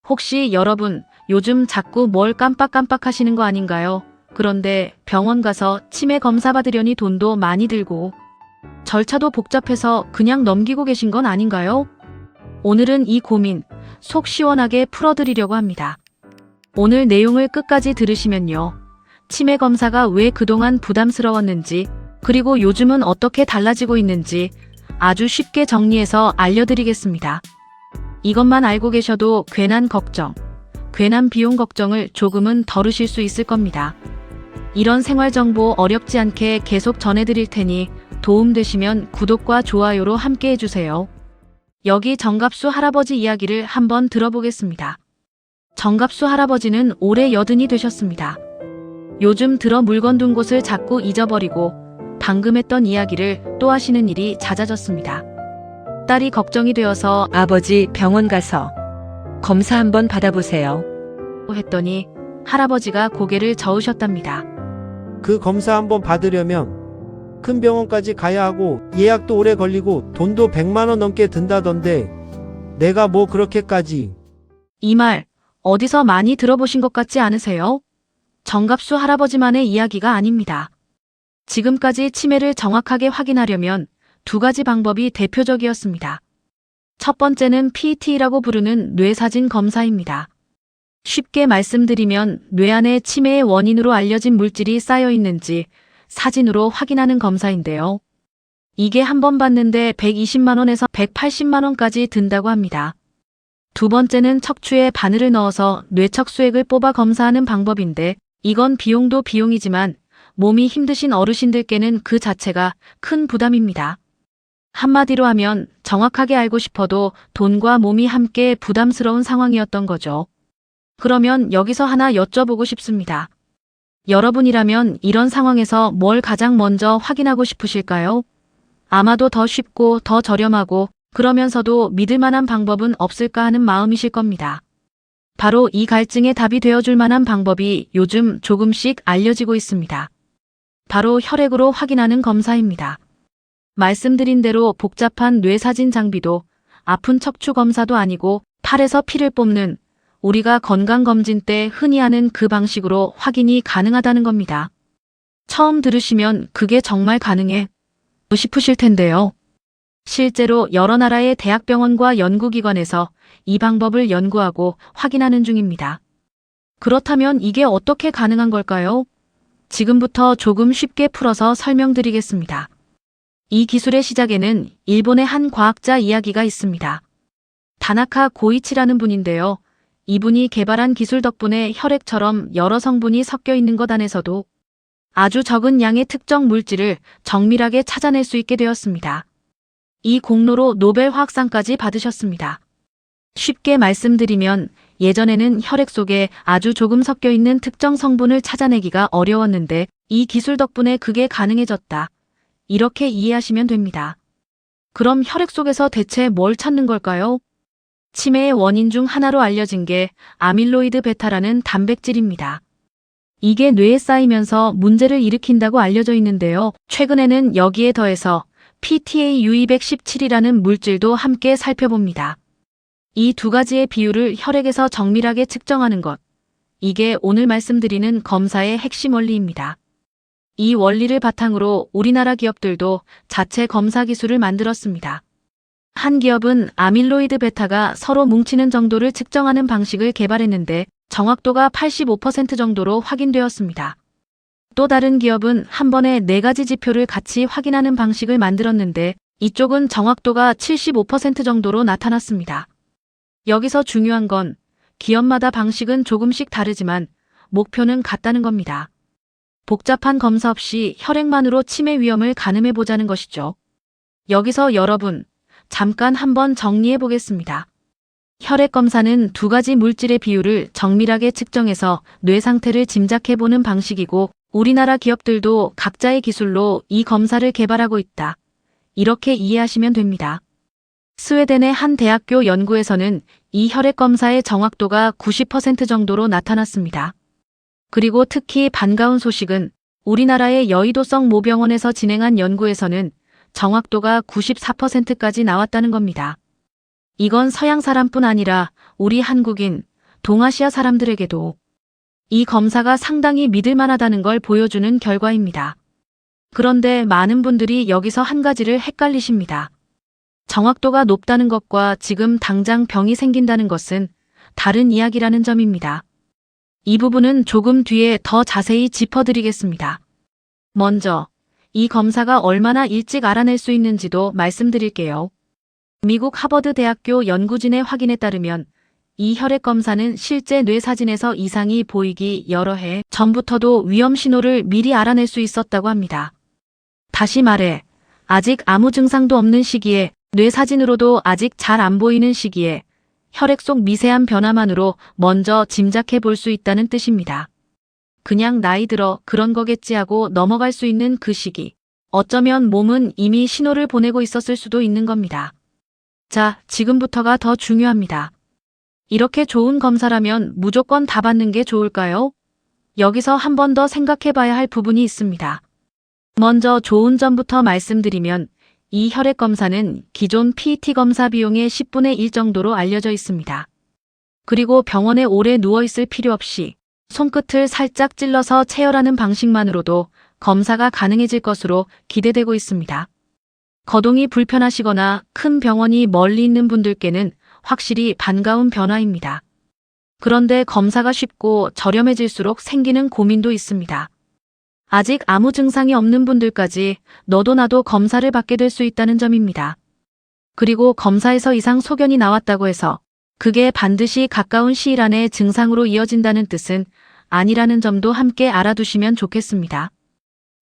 혹시 여러분 요즘 자꾸 뭘 깜빡깜빡 하시는 거 아닌가요? 그런데 병원 가서 치매 검사 받으려니 돈도 많이 들고 절차도 복잡해서 그냥 넘기고 계신 건 아닌가요? 오늘은 이 고민 속 시원하게 풀어드리려고 합니다. 오늘 내용을 끝까지 들으시면요. 치매 검사가 왜 그동안 부담스러웠는지, 그리고 요즘은 어떻게 달라지고 있는지 아주 쉽게 정리해서 알려드리겠습니다. 이것만 알고 계셔도 괜한 걱정, 괜한 비용 걱정을 조금은 덜으실 수 있을 겁니다. 이런 생활정보 어렵지 않게 계속 전해드릴 테니 도움되시면 구독과 좋아요로 함께 해주세요. 여기 정갑수 할아버지 이야기를 한번 들어보겠습니다. 정갑수 할아버지는 올해 80이 되셨습니다. 요즘 들어 물건 둔 곳을 자꾸 잊어버리고 방금 했던 이야기를 또 하시는 일이 잦아졌습니다. 딸이 걱정이 되어서 아버지 병원 가서 검사 한번 받아보세요. 했더니 할아버지가 고개를 저으셨답니다. 그 검사 한번 받으려면 큰 병원까지 가야 하고 예약도 오래 걸리고 돈도 100만 원 넘게 든다던데 내가 뭐 그렇게까지. 이 말 어디서 많이 들어보신 것 같지 않으세요? 정갑수 할아버지만의 이야기가 아닙니다. 지금까지 치매를 정확하게 확인하려면 두 가지 방법이 대표적이었습니다. 첫 번째는 PET라고 부르는 뇌사진 검사입니다. 쉽게 말씀드리면 뇌 안에 치매의 원인으로 알려진 물질이 쌓여 있는지 사진으로 확인하는 검사인데요. 이게 한 번 받는데 120만 원에서 180만 원까지 든다고 합니다. 두 번째는 척추에 바늘을 넣어서 뇌척 수액을 뽑아 검사하는 방법인데 이건 비용도 비용이지만 몸이 힘드신 어르신들께는 그 자체가 큰 부담입니다. 한마디로 하면 정확하게 알고 싶어도 돈과 몸이 함께 부담스러운 상황이었던 거죠. 그러면 여기서 하나 여쭤보고 싶습니다. 여러분이라면 이런 상황에서 뭘 가장 먼저 확인하고 싶으실까요? 아마도 더 쉽고 더 저렴하고 그러면서도 믿을 만한 방법은 없을까 하는 마음이실 겁니다. 바로 이 갈증의 답이 되어줄 만한 방법이 요즘 조금씩 알려지고 있습니다. 바로 혈액으로 확인하는 검사입니다. 말씀드린 대로 복잡한 뇌사진 장비도 아픈 척추 검사도 아니고 팔에서 피를 뽑는 우리가 건강검진 때 흔히 하는 그 방식으로 확인이 가능하다는 겁니다. 처음 들으시면 그게 정말 가능해? 싶으실 텐데요. 실제로 여러 나라의 대학병원과 연구기관에서 이 방법을 연구하고 확인하는 중입니다. 그렇다면 이게 어떻게 가능한 걸까요? 지금부터 조금 쉽게 풀어서 설명드리겠습니다. 이 기술의 시작에는 일본의 한 과학자 이야기가 있습니다. 다나카 고이치라는 분인데요. 이분이 개발한 기술 덕분에 혈액처럼 여러 성분이 섞여 있는 것 안에서도 아주 적은 양의 특정 물질을 정밀하게 찾아낼 수 있게 되었습니다. 이 공로로 노벨 화학상까지 받으셨습니다. 쉽게 말씀드리면 예전에는 혈액 속에 아주 조금 섞여 있는 특정 성분을 찾아내기가 어려웠는데 이 기술 덕분에 그게 가능해졌다. 이렇게 이해하시면 됩니다. 그럼 혈액 속에서 대체 뭘 찾는 걸까요? 치매의 원인 중 하나로 알려진 게 아밀로이드 베타라는 단백질입니다. 이게 뇌에 쌓이면서 문제를 일으킨다고 알려져 있는데요. 최근에는 여기에 더해서 PTAU217이라는 물질도 함께 살펴봅니다. 이 두 가지의 비율을 혈액에서 정밀하게 측정하는 것. 이게 오늘 말씀드리는 검사의 핵심 원리입니다. 이 원리를 바탕으로 우리나라 기업들도 자체 검사 기술을 만들었습니다. 한 기업은 아밀로이드 베타가 서로 뭉치는 정도를 측정하는 방식을 개발했는데 정확도가 85% 정도로 확인되었습니다. 또 다른 기업은 한 번에 4가지 지표를 같이 확인하는 방식을 만들었는데 이쪽은 정확도가 75% 정도로 나타났습니다. 여기서 중요한 건 기업마다 방식은 조금씩 다르지만 목표는 같다는 겁니다. 복잡한 검사 없이 혈액만으로 치매 위험을 가늠해 보자는 것이죠. 여기서 여러분, 잠깐 한번 정리해 보겠습니다. 혈액 검사는 두 가지 물질의 비율을 정밀하게 측정해서 뇌 상태를 짐작해 보는 방식이고 우리나라 기업들도 각자의 기술로 이 검사를 개발하고 있다. 이렇게 이해하시면 됩니다. 스웨덴의 한 대학교 연구에서는 이 혈액 검사의 정확도가 90% 정도로 나타났습니다. 그리고 특히 반가운 소식은 우리나라의 여의도성 모병원에서 진행한 연구에서는 정확도가 94%까지 나왔다는 겁니다. 이건 서양 사람뿐 아니라 우리 한국인, 동아시아 사람들에게도 이 검사가 상당히 믿을 만하다는 걸 보여주는 결과입니다. 그런데 많은 분들이 여기서 한 가지를 헷갈리십니다. 정확도가 높다는 것과 지금 당장 병이 생긴다는 것은 다른 이야기라는 점입니다. 이 부분은 조금 뒤에 더 자세히 짚어드리겠습니다. 먼저 이 검사가 얼마나 일찍 알아낼 수 있는지도 말씀드릴게요. 미국 하버드 대학교 연구진의 확인에 따르면 이 혈액 검사는 실제 뇌 사진에서 이상이 보이기 여러 해 전부터도 위험 신호를 미리 알아낼 수 있었다고 합니다. 다시 말해, 아직 아무 증상도 없는 시기에, 뇌 사진으로도 아직 잘 안 보이는 시기에 혈액 속 미세한 변화만으로 먼저 짐작해 볼 수 있다는 뜻입니다. 그냥 나이 들어 그런 거겠지 하고 넘어갈 수 있는 그 시기. 어쩌면 몸은 이미 신호를 보내고 있었을 수도 있는 겁니다. 자, 지금부터가 더 중요합니다. 이렇게 좋은 검사라면 무조건 다 받는 게 좋을까요? 여기서 한 번 더 생각해 봐야 할 부분이 있습니다. 먼저 좋은 점부터 말씀드리면 이 혈액 검사는 기존 PET 검사 비용의 10분의 1 정도로 알려져 있습니다. 그리고 병원에 오래 누워있을 필요 없이 손끝을 살짝 찔러서 체열하는 방식만으로도 검사가 가능해질 것으로 기대되고 있습니다. 거동이 불편하시거나 큰 병원이 멀리 있는 분들께는 확실히 반가운 변화입니다. 그런데 검사가 쉽고 저렴해질수록 생기는 고민도 있습니다. 아직 아무 증상이 없는 분들까지 너도 나도 검사를 받게 될 수 있다는 점입니다. 그리고 검사에서 이상 소견이 나왔다고 해서 그게 반드시 가까운 시일 안에 증상으로 이어진다는 뜻은 아니라는 점도 함께 알아두시면 좋겠습니다.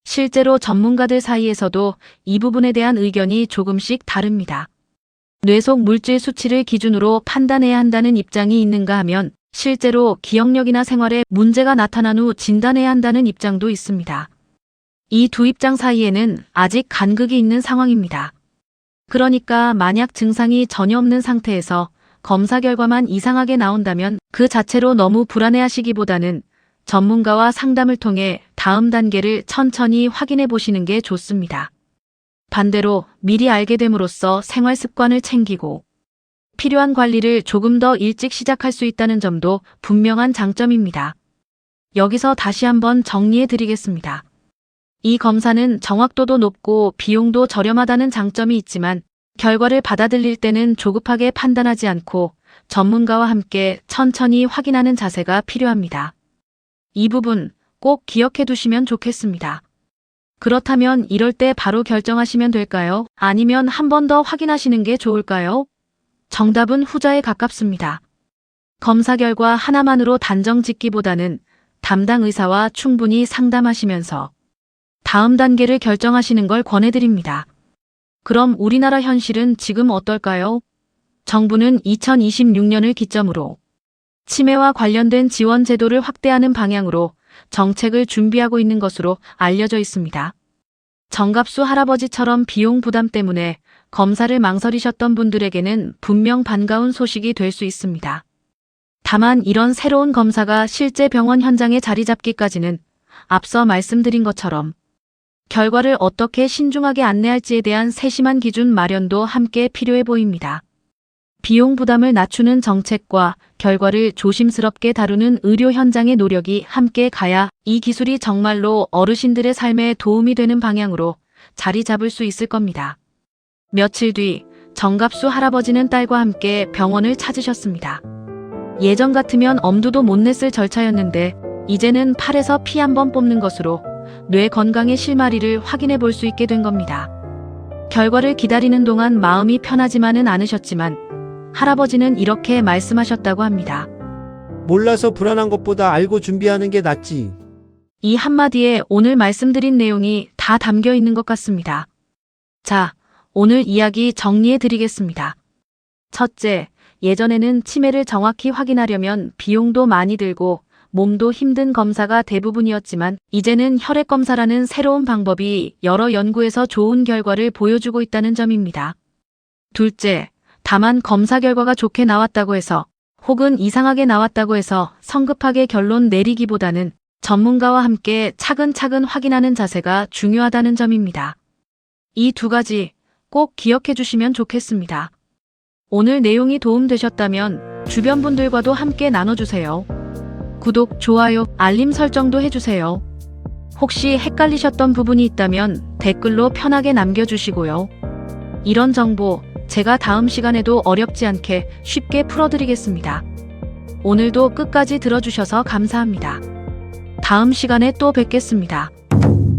실제로 전문가들 사이에서도 이 부분에 대한 의견이 조금씩 다릅니다. 뇌 속 물질 수치를 기준으로 판단해야 한다는 입장이 있는가 하면 실제로 기억력이나 생활에 문제가 나타난 후 진단해야 한다는 입장도 있습니다. 이 두 입장 사이에는 아직 간극이 있는 상황입니다. 그러니까 만약 증상이 전혀 없는 상태에서 검사 결과만 이상하게 나온다면 그 자체로 너무 불안해하시기보다는 전문가와 상담을 통해 다음 단계를 천천히 확인해 보시는 게 좋습니다. 반대로 미리 알게 됨으로써 생활 습관을 챙기고 필요한 관리를 조금 더 일찍 시작할 수 있다는 점도 분명한 장점입니다. 여기서 다시 한번 정리해 드리겠습니다. 이 검사는 정확도도 높고 비용도 저렴하다는 장점이 있지만 결과를 받아들일 때는 조급하게 판단하지 않고 전문가와 함께 천천히 확인하는 자세가 필요합니다. 이 부분 꼭 기억해 두시면 좋겠습니다. 그렇다면 이럴 때 바로 결정하시면 될까요? 아니면 한 번 더 확인하시는 게 좋을까요? 정답은 후자에 가깝습니다. 검사 결과 하나만으로 단정 짓기보다는 담당 의사와 충분히 상담하시면서 다음 단계를 결정하시는 걸 권해드립니다. 그럼 우리나라 현실은 지금 어떨까요? 정부는 2026년을 기점으로 치매와 관련된 지원 제도를 확대하는 방향으로 정책을 준비하고 있는 것으로 알려져 있습니다. 정갑수 할아버지처럼 비용 부담 때문에 검사를 망설이셨던 분들에게는 분명 반가운 소식이 될 수 있습니다. 다만 이런 새로운 검사가 실제 병원 현장에 자리 잡기까지는 앞서 말씀드린 것처럼 결과를 어떻게 신중하게 안내할지에 대한 세심한 기준 마련도 함께 필요해 보입니다. 비용 부담을 낮추는 정책과 결과를 조심스럽게 다루는 의료 현장의 노력이 함께 가야 이 기술이 정말로 어르신들의 삶에 도움이 되는 방향으로 자리 잡을 수 있을 겁니다. 며칠 뒤 정갑수 할아버지는 딸과 함께 병원을 찾으셨습니다. 예전 같으면 엄두도 못 냈을 절차였는데 이제는 팔에서 피 한 번 뽑는 것으로 뇌 건강의 실마리를 확인해 볼 수 있게 된 겁니다. 결과를 기다리는 동안 마음이 편하지만은 않으셨지만 할아버지는 이렇게 말씀하셨다고 합니다. 몰라서 불안한 것보다 알고 준비하는 게 낫지. 이 한마디에 오늘 말씀드린 내용이 다 담겨 있는 것 같습니다. 자, 오늘 이야기 정리해 드리겠습니다. 첫째, 예전에는 치매를 정확히 확인하려면 비용도 많이 들고 몸도 힘든 검사가 대부분이었지만 이제는 혈액 검사라는 새로운 방법이 여러 연구에서 좋은 결과를 보여주고 있다는 점입니다. 둘째, 다만 검사 결과가 좋게 나왔다고 해서 혹은 이상하게 나왔다고 해서 성급하게 결론 내리기보다는 전문가와 함께 차근차근 확인하는 자세가 중요하다는 점입니다. 이 두 가지 꼭 기억해 주시면 좋겠습니다. 오늘 내용이 도움되셨다면 주변 분들과도 함께 나눠주세요. 구독, 좋아요, 알림 설정도 해주세요. 혹시 헷갈리셨던 부분이 있다면 댓글로 편하게 남겨주시고요. 이런 정보 제가 다음 시간에도 어렵지 않게 쉽게 풀어드리겠습니다. 오늘도 끝까지 들어주셔서 감사합니다. 다음 시간에 또 뵙겠습니다.